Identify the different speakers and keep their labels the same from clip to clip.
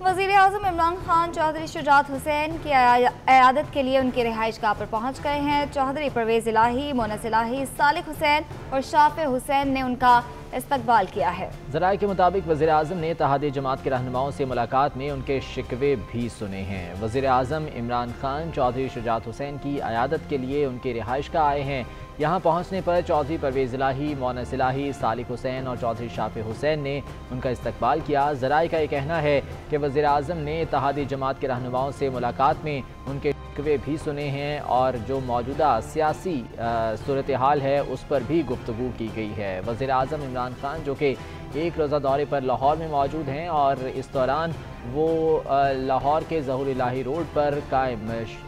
Speaker 1: वज़ीर-ए-आज़म इमरान खान चौधरी शुजात हुसैन की अयादत के लिए उनकी रिहाइश गाह पर पहुँच गए हैं। चौधरी परवेज़ इलाही, मोनस इलाही, सालिक हुसैन और शाफ़े हुसैन ने उनका इस्तकबाल किया है।
Speaker 2: ज़राए के मुताबिक वज़ीर-ए-आज़म ने इत्तेहादी जमात के रहनुमाओं से मुलाकात में उनके शिकवे भी सुने हैं। वज़ीर-ए-आज़म इमरान खान चौधरी शुजात हुसैन की अयादत के लिए उनकी रिहाइश गाह आए हैं। यहाँ पहुँचने पर चौधरी परवेज़ इलाही, मोनस इलाही, सालिक हुसैन और चौधरी शाफ़े हुसैन ने उनका इस्तकबाल किया। ज़राए का ये कहना है कि वज़ीर-ए-आज़म ने इत्तेहादी जमात के रहनुमाओं से मुलाकात में उनके शिकवे भी सुने हैं और जो मौजूदा सियासी सूरत हाल है उस पर भी गुफ्तगू की गई है। वज़ीर-ए-आज़म इमरान खान जो कि एक रोज़ा दौरे पर लाहौर में मौजूद हैं और इस दौरान वो लाहौर के ज़हूर इलाही रोड पर कायम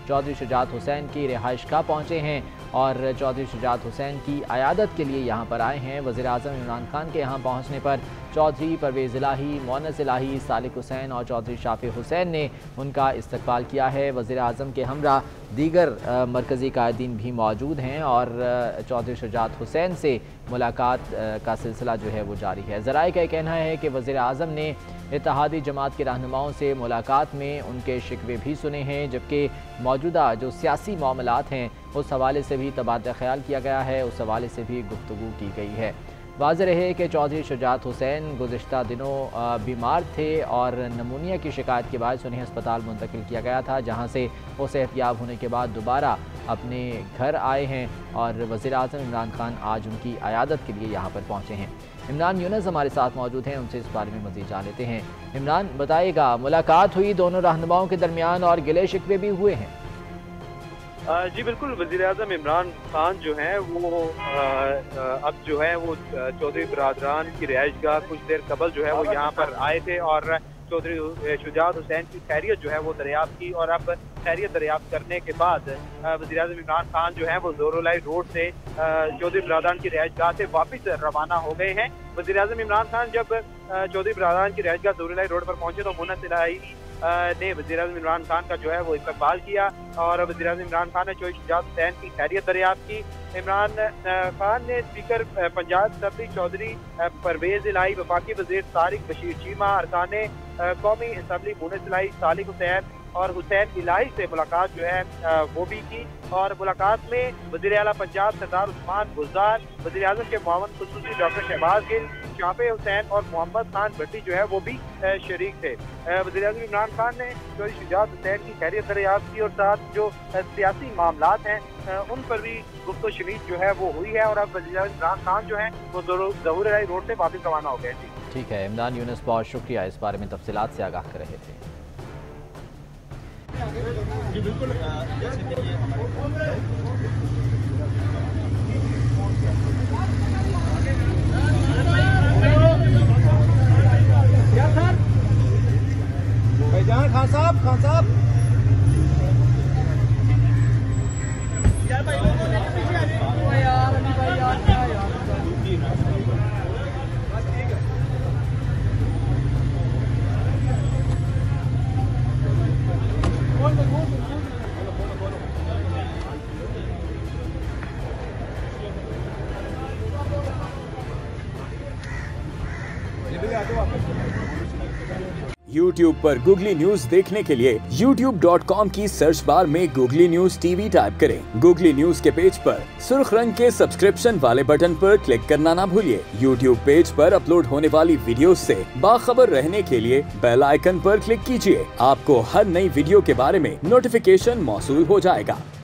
Speaker 2: चौधरी शुजात हुसैन की रिहाइश गाह पहुँचे हैं और चौधरी शुजात हुसैन की अयादत के लिए यहाँ पर आए हैं। वज़ीर-ए-आज़म इमरान खान के यहाँ पहुँचने पर चौधरी परवेज़ इलाही, मोनस इलाही, सालिक हुसैन और चौधरी शाफ़े हुसैन ने उनका इस्तकबाल किया है। वज़ीर-ए-आज़म के हमरा दीगर मरकज़ी कायदीन भी मौजूद हैं और चौधरी शुजात हुसैन से मुलाकात का सिलसिला जो है वो जारी है। ज़राए का कहना है कि वज़ीर-ए-आज़म ने इत्तेहादी जमात के रहनुमाओं से मुलाकात में उनके शिकवे भी सुने हैं, जबकि मौजूदा जो सियासी मामलात हैं उस हवाले से भी तबादला ख्याल किया गया है, उस हवाले से भी गुफ्तगू की गई है। वाज़ेह रहे कि चौधरी शुजात हुसैन गुज़िश्ता दिनों बीमार थे और नमूनिया की शिकायत के बाद उन्हें अस्पताल मुंतकिल किया गया था, जहाँ से वो सेहतयाब होने के बाद दोबारा अपने घर आए हैं और वज़ीर-ए-आज़म इमरान खान आज उनकी अयादत के लिए यहाँ पर पहुँचे हैं। इमरान यूनुस हमारे साथ मौजूद हैं, उनसे इस बारे में मज़ीद जान लेते हैं। इमरान, बताइएगा, मुलाकात हुई दोनों रहनुमाओं के दरमियान और गिले शिकवे भी हुए हैं?
Speaker 3: जी बिल्कुल, वज़ीर-ए-आज़म इमरान खान जो हैं वो अब जो है वो चौधरी बरादरान की रिहाइश गाह कुछ देर कबल जो है वो यहाँ पर आए थे और चौधरी शुजात हुसैन की खैरियत जो है वो दरियाफ्त की और अब खैरियत दरियाफ्त करने के बाद वज़ीर-ए-आज़म इमरान खान जो है वो ज़ोरुल्लाही रोड से चौधरी बरादरान की रिहाइश गाह से वापस रवाना हो गए हैं। वज़ीर-ए-आज़म इमरान खान जब चौधरी बरादरान की रिहाइश गाह ज़ोरुल्लाही रोड पर पहुंचे तो मोनस इलाही ने वज़ीर-ए-आज़म इमरान खान का जो है वो इस्तकबाल किया और वज़ीर-ए-आज़म इमरान खान ने चौधरी शुजात हुसैन की खैरियत दरियाफ्त की। इमरान खान ने स्पीकर पंजाब असम्बली चौधरी परवेज़ इलाही, वफाकी वज़ीर तारिक बशीर चीमा, अरकान कौमी असम्बली मोनस इलाही, सालिक हुसैन और हुसैन इलाही से मुलाकात जो है वो भी की और मुलाकात में वज़ीर आला पंजाब सरदार उस्मान बुज़दार, वज़ीर-ए-आज़म के मुआवन खुसूसी डॉक्टर शहबाज गिल, शाफ़े हुसैन और मोहम्मद खान भट्टी जो है वो भी शरीक थे। वज़ीर-ए-आज़म इमरान खान ने चौधरी शुजात हुसैन की खैरियत दरियाफ्त की और साथ जो सियासी मामलात हैं उन पर भी गुफ्तगू शनीद जो है वो हुई है और अब वज़ीर-ए-आज़म इमरान खान जो है वो ज़हूर इलाही रोड से वापस रवाना हो गए।
Speaker 2: ठीक है इमरान यूनुस, बहुत शुक्रिया, इस बारे में तफसीलात से आगाह कर रहे थे।
Speaker 4: जी बिल्कुल, भाईजान खान साहब यार भाई
Speaker 5: YouTube पर गूगली न्यूज देखने के लिए youtube.com की सर्च बार में गूगली न्यूज टीवी टाइप करें। गूगली न्यूज के पेज पर सुर्ख रंग के सब्सक्रिप्शन वाले बटन पर क्लिक करना ना भूलिए। YouTube पेज पर अपलोड होने वाली वीडियोस से बाखबर रहने के लिए बेल आइकन पर क्लिक कीजिए। आपको हर नई वीडियो के बारे में नोटिफिकेशन मौसूल हो जाएगा।